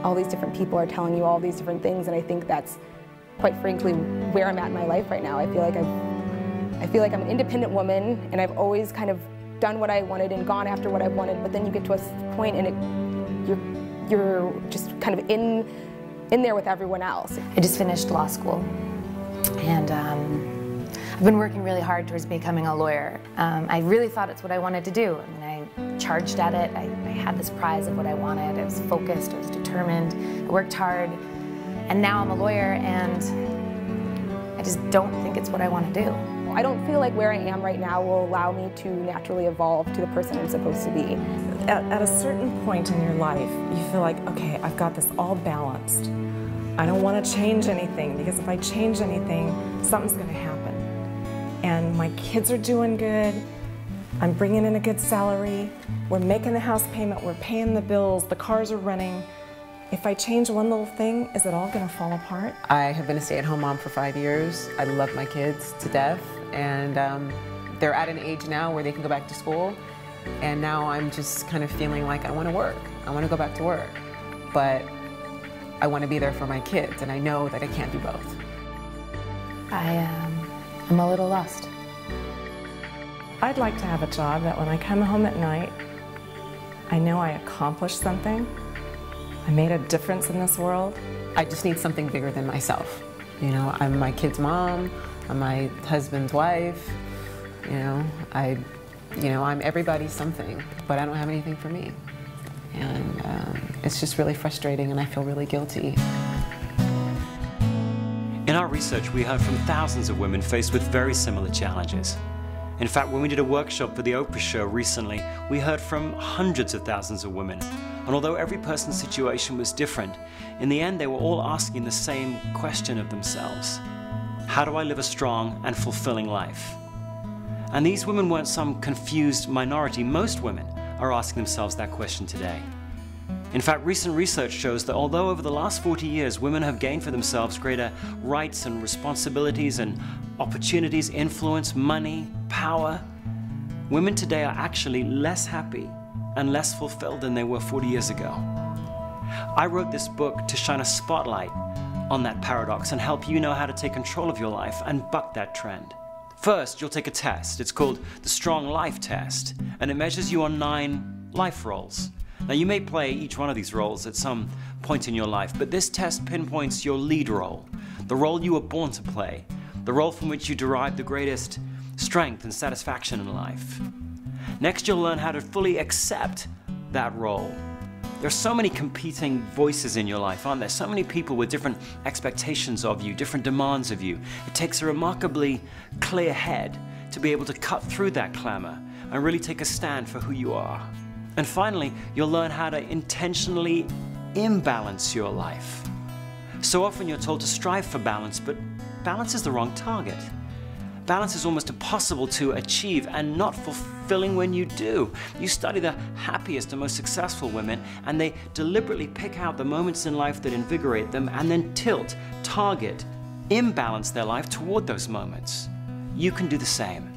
all these different people are telling you all these different things, and I think that's, quite frankly, where I'm at in my life right now. I feel like I'm an independent woman, and I've always kind of done what I wanted and gone after what I wanted, but then you get to a point and you're just kind of in there with everyone else. I just finished law school, and I've been working really hard towards becoming a lawyer. I really thought it's what I wanted to do. I mean, I charged at it. I had this prize of what I wanted. I was focused, I was determined, I worked hard, and now I'm a lawyer, and I just don't think it's what I want to do. I don't feel like where I am right now will allow me to naturally evolve to the person I'm supposed to be. At a certain point in your life, you feel like, okay, I've got this all balanced. I don't want to change anything, because if I change anything, something's going to happen. And my kids are doing good, I'm bringing in a good salary, we're making the house payment, we're paying the bills, the cars are running. If I change one little thing, is it all going to fall apart? I have been a stay-at-home mom for 5 years. I love my kids to death, and they're at an age now where they can go back to school, and now I'm just kind of feeling like I want to work. I want to go back to work, but I want to be there for my kids, and I know that I can't do both. I'm a little lost. I'd like to have a job that when I come home at night, I know I accomplished something. I made a difference in this world. I just need something bigger than myself. You know, I'm my kid's mom, I'm my husband's wife, I'm everybody's something, but I don't have anything for me. And it's just really frustrating, and I feel really guilty. In our research, we heard from thousands of women faced with very similar challenges. In fact, when we did a workshop for the Oprah show recently, we heard from hundreds of thousands of women. And although every person's situation was different, in the end they were all asking the same question of themselves. How do I live a strong and fulfilling life? And these women weren't some confused minority. Most women are asking themselves that question today. In fact, recent research shows that although over the last 40 years women have gained for themselves greater rights and responsibilities and opportunities, influence, money, power, women today are actually less happy and less fulfilled than they were 40 years ago. I wrote this book to shine a spotlight on that paradox and help you know how to take control of your life and buck that trend. First, you'll take a test. It's called the Strong Life Test, and it measures you on 9 life roles. Now, you may play each one of these roles at some point in your life, but this test pinpoints your lead role, the role you were born to play, the role from which you derive the greatest strength and satisfaction in life. Next, you'll learn how to fully accept that role. There's so many competing voices in your life, aren't there? So many people with different expectations of you, different demands of you. It takes a remarkably clear head to be able to cut through that clamor and really take a stand for who you are. And finally, you'll learn how to intentionally imbalance your life. So often you're told to strive for balance, but balance is the wrong target. Balance is almost impossible to achieve and not fulfilling when you do. You study the happiest and most successful women, and they deliberately pick out the moments in life that invigorate them and then tilt, target, imbalance their life toward those moments. You can do the same.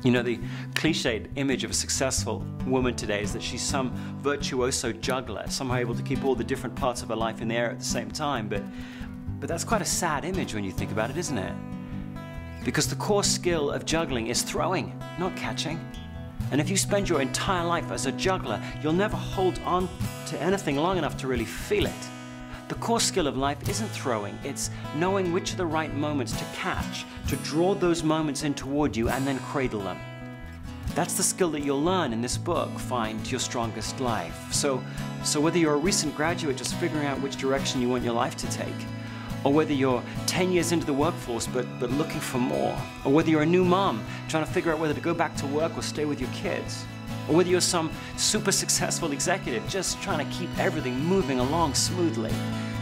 You know, the cliched image of a successful woman today is that she's some virtuoso juggler, somehow able to keep all the different parts of her life in the air at the same time. But that's quite a sad image when you think about it, isn't it? Because the core skill of juggling is throwing, not catching. And if you spend your entire life as a juggler, you'll never hold on to anything long enough to really feel it. The core skill of life isn't throwing, it's knowing which are the right moments to catch, to draw those moments in toward you and then cradle them. That's the skill that you'll learn in this book, Find Your Strongest Life. So whether you're a recent graduate just figuring out which direction you want your life to take, or whether you're 10 years into the workforce but looking for more, or whether you're a new mom trying to figure out whether to go back to work or stay with your kids, or whether you're some super successful executive just trying to keep everything moving along smoothly,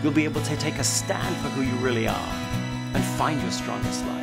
you'll be able to take a stand for who you really are and find your strongest life.